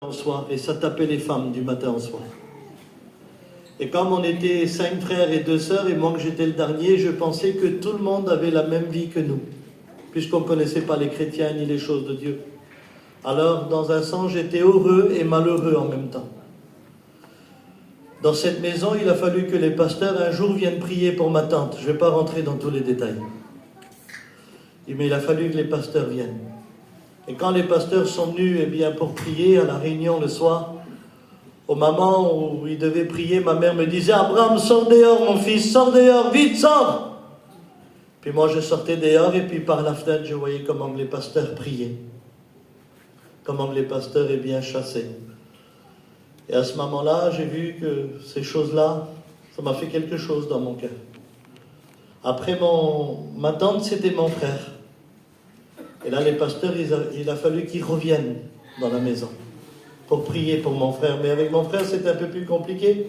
au soir, et ça tapait les femmes du matin au soir. Et comme on était 5 frères et 2 sœurs, et moi que j'étais le dernier, je pensais que tout le monde avait la même vie que nous, puisqu'on ne connaissait pas les chrétiens ni les choses de Dieu. Alors, dans un sens, j'étais heureux et malheureux en même temps. Dans cette maison, il a fallu que les pasteurs un jour viennent prier pour ma tante. Je ne vais pas rentrer dans tous les détails. Mais il a fallu que les pasteurs viennent. Et quand les pasteurs sont venus pour prier à la réunion le soir, au moment où ils devaient prier, ma mère me disait « Abraham, sors dehors mon fils, sors dehors, vite, sors !» Puis moi je sortais dehors et puis par la fenêtre je voyais comment les pasteurs priaient. Comment les pasteurs chassaient. Et à ce moment-là, j'ai vu que ces choses-là, ça m'a fait quelque chose dans mon cœur. Après, ma tante, c'était mon frère. Et là, les pasteurs, il a fallu qu'ils reviennent dans la maison pour prier pour mon frère. Mais avec mon frère, c'était un peu plus compliqué,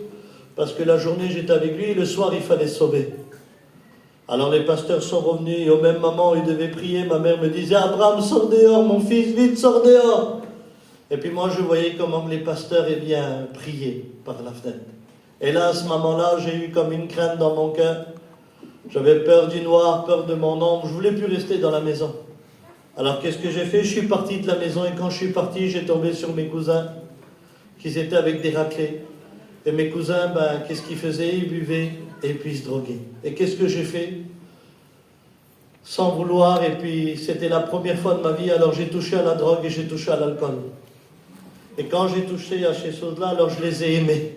parce que la journée, j'étais avec lui, et le soir, il fallait sauver. Alors les pasteurs sont revenus, et au même moment où ils devaient prier, ma mère me disait « Abraham, sors dehors, mon fils, vite, sors dehors !» Et puis moi, je voyais comment les pasteurs priaient par la fenêtre. Et là, à ce moment-là, j'ai eu comme une crainte dans mon cœur. J'avais peur du noir, peur de mon ombre. Je ne voulais plus rester dans la maison. Alors, qu'est-ce que j'ai fait? Je suis parti de la maison, et quand je suis parti, j'ai tombé sur mes cousins, qui étaient avec des raclés. Et mes cousins, qu'est-ce qu'ils faisaient? Ils buvaient, et puis ils se droguaient. Et qu'est-ce que j'ai fait? Sans vouloir, et puis c'était la première fois de ma vie, alors j'ai touché à la drogue et j'ai touché à l'alcool. Et quand j'ai touché à ces choses-là, alors je les ai aimées.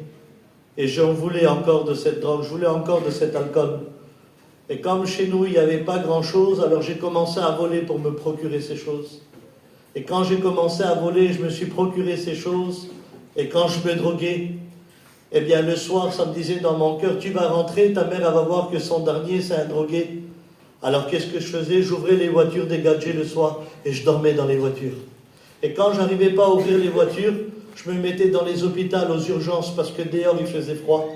Et j'en voulais encore de cette drogue, je voulais encore de cet alcool. Et comme chez nous, il n'y avait pas grand-chose, alors j'ai commencé à voler pour me procurer ces choses. Et quand j'ai commencé à voler, je me suis procuré ces choses. Et quand je me droguais, le soir, ça me disait dans mon cœur, tu vas rentrer, ta mère elle va voir que son dernier, c'est un drogué. Alors qu'est-ce que je faisais? J'ouvrais les voitures des gadgets le soir et je dormais dans les voitures. Et quand je n'arrivais pas à ouvrir les voitures, je me mettais dans les hôpitaux aux urgences parce que dehors il faisait froid.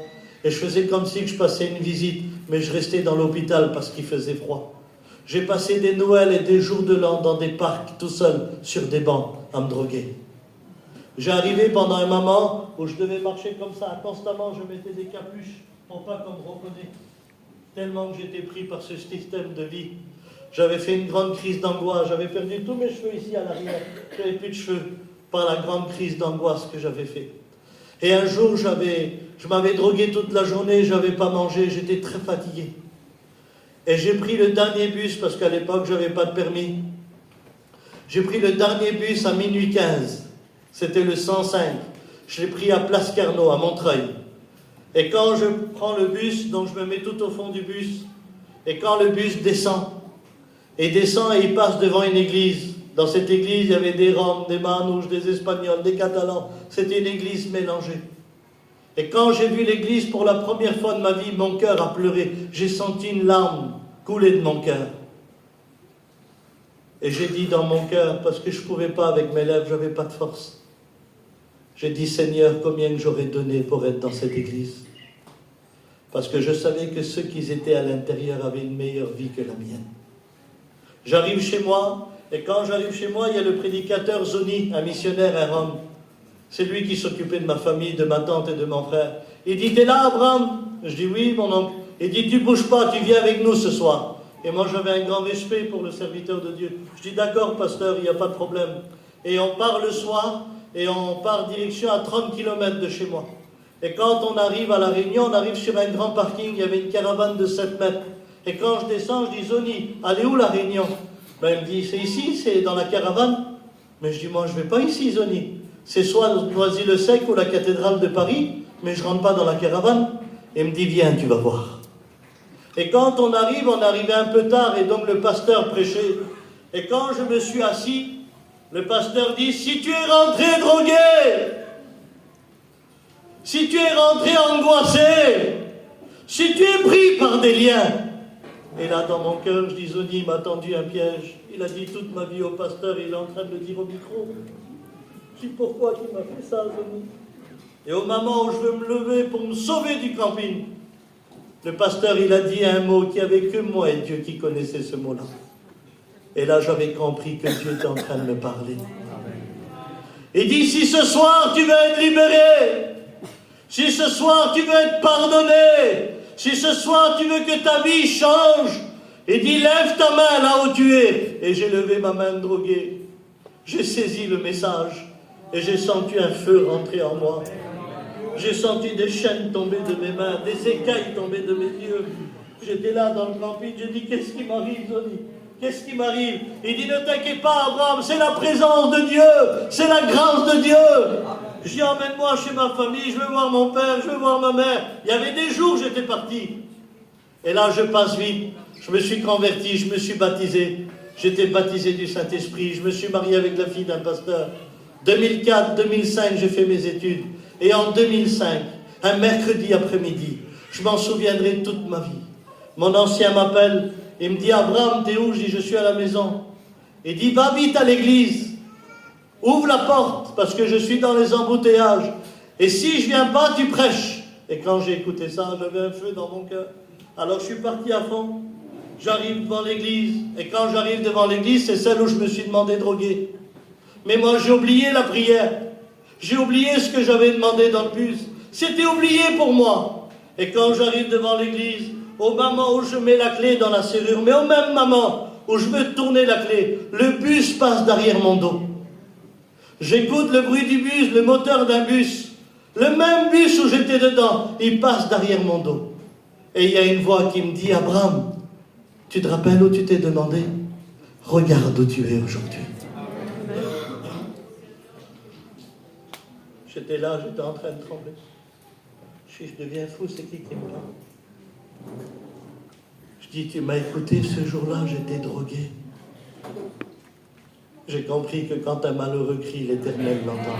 Et je faisais comme si je passais une visite, mais je restais dans l'hôpital parce qu'il faisait froid. J'ai passé des Noëls et des jours de l'an dans des parcs tout seul, sur des bancs, à me droguer. J'ai arrivé pendant un moment où je devais marcher comme ça, constamment je mettais des capuches pour pas qu'on me reconnaisse. Tellement que j'étais pris par ce système de vie. J'avais fait une grande crise d'angoisse, j'avais perdu tous mes cheveux ici à l'arrière, j'avais plus de cheveux par la grande crise d'angoisse que j'avais fait. Et un jour, je m'avais drogué toute la journée, je n'avais pas mangé, j'étais très fatigué. Et j'ai pris le dernier bus, parce qu'à l'époque, je n'avais pas de permis. J'ai pris le dernier bus à minuit 15, c'était le 105. Je l'ai pris à Place Carnot, à Montreuil. Et quand je prends le bus, donc je me mets tout au fond du bus, et quand le bus descend, et il passe devant une église. Dans cette église, il y avait des Roms, des Manouches, des Espagnols, des Catalans. C'était une église mélangée. Et quand j'ai vu l'église pour la première fois de ma vie, mon cœur a pleuré. J'ai senti une larme couler de mon cœur. Et j'ai dit dans mon cœur, parce que je ne pouvais pas avec mes lèvres, je n'avais pas de force. J'ai dit, Seigneur, combien que j'aurais donné pour être dans cette église? Parce que je savais que ceux qui étaient à l'intérieur avaient une meilleure vie que la mienne. J'arrive chez moi, et quand j'arrive chez moi, il y a le prédicateur Zoni, un missionnaire à Rome. C'est lui qui s'occupait de ma famille, de ma tante et de mon frère. Il dit, t'es là, Abraham? Je dis, oui, mon oncle. Il dit, tu bouges pas, tu viens avec nous ce soir. Et moi, j'avais un grand respect pour le serviteur de Dieu. Je dis, d'accord, pasteur, il n'y a pas de problème. Et on part le soir, et on part direction à 30 km de chez moi. Et quand on arrive à La Réunion, on arrive sur un grand parking, il y avait une caravane de 7 mètres. Et quand je descends, je dis, Zoni, allez où La Réunion? Il me dit, c'est ici, c'est dans la caravane. Mais je dis, moi, je ne vais pas ici, Zoni. C'est soit Noisy-le-Sec ou la cathédrale de Paris, mais je ne rentre pas dans la caravane. Et il me dit, viens, tu vas voir. Et quand on arrivait un peu tard, et donc le pasteur prêchait. Et quand je me suis assis, le pasteur dit, si tu es rentré drogué, si tu es rentré angoissé, si tu es pris par des liens. Et là, dans mon cœur, je dis, Zoni m'a tendu un piège. Il a dit toute ma vie au pasteur, et il est en train de le dire au micro. Je dis, pourquoi tu m'as fait ça, Zoni? Et au moment où je veux me lever pour me sauver du camping, le pasteur, il a dit un mot qui avait que moi et Dieu qui connaissait ce mot-là. Et là, j'avais compris que Dieu était en train de me parler. Il dit, si ce soir tu veux être libéré, si ce soir tu veux être pardonné, si ce soir tu veux que ta vie change, il dit, lève ta main là où tu es. Et j'ai levé ma main droguée. J'ai saisi le message et j'ai senti un feu rentrer en moi. J'ai senti des chaînes tomber de mes mains, des écailles tomber de mes yeux. J'étais là dans le camping, j'ai dit, qu'est-ce qui m'arrive, Zoni? Qu'est-ce qui m'arrive? Il dit, ne t'inquiète pas, Abraham, c'est la présence de Dieu, c'est la grâce de Dieu. Je dis, emmène-moi chez ma famille, je veux voir mon père, je veux voir ma mère. Il y avait des jours où j'étais parti. Et là, je passe vite. Je me suis converti, je me suis baptisé. J'étais baptisé du Saint-Esprit. Je me suis marié avec la fille d'un pasteur. 2004, 2005, j'ai fait mes études. Et en 2005, un mercredi après-midi, je m'en souviendrai toute ma vie. Mon ancien m'appelle, il me dit, Abraham, t'es où? Je dis, je suis à la maison. Il dit, va vite à l'église. Ouvre la porte, parce que je suis dans les embouteillages. Et si je viens pas, tu prêches. Et quand j'ai écouté ça, j'avais un feu dans mon cœur. Alors je suis parti à fond. J'arrive devant l'église. Et quand j'arrive devant l'église, c'est celle où je me suis demandé droguer. Mais moi, j'ai oublié la prière. J'ai oublié ce que j'avais demandé dans le bus. C'était oublié pour moi. Et quand j'arrive devant l'église, au moment où je mets la clé dans la serrure, mais au même moment où je veux tourner la clé, le bus passe derrière mon dos. J'écoute le bruit du bus, le moteur d'un bus. Le même bus où j'étais dedans, il passe derrière mon dos. Et il y a une voix qui me dit, Abraham, tu te rappelles où tu t'es demandé? Regarde où tu es aujourd'hui. J'étais là, j'étais en train de trembler. Je deviens fou, c'est qui me parle? Je dis, tu m'as écouté, ce jour-là, j'étais drogué. J'ai compris que quand un malheureux crie, l'Éternel l'entend.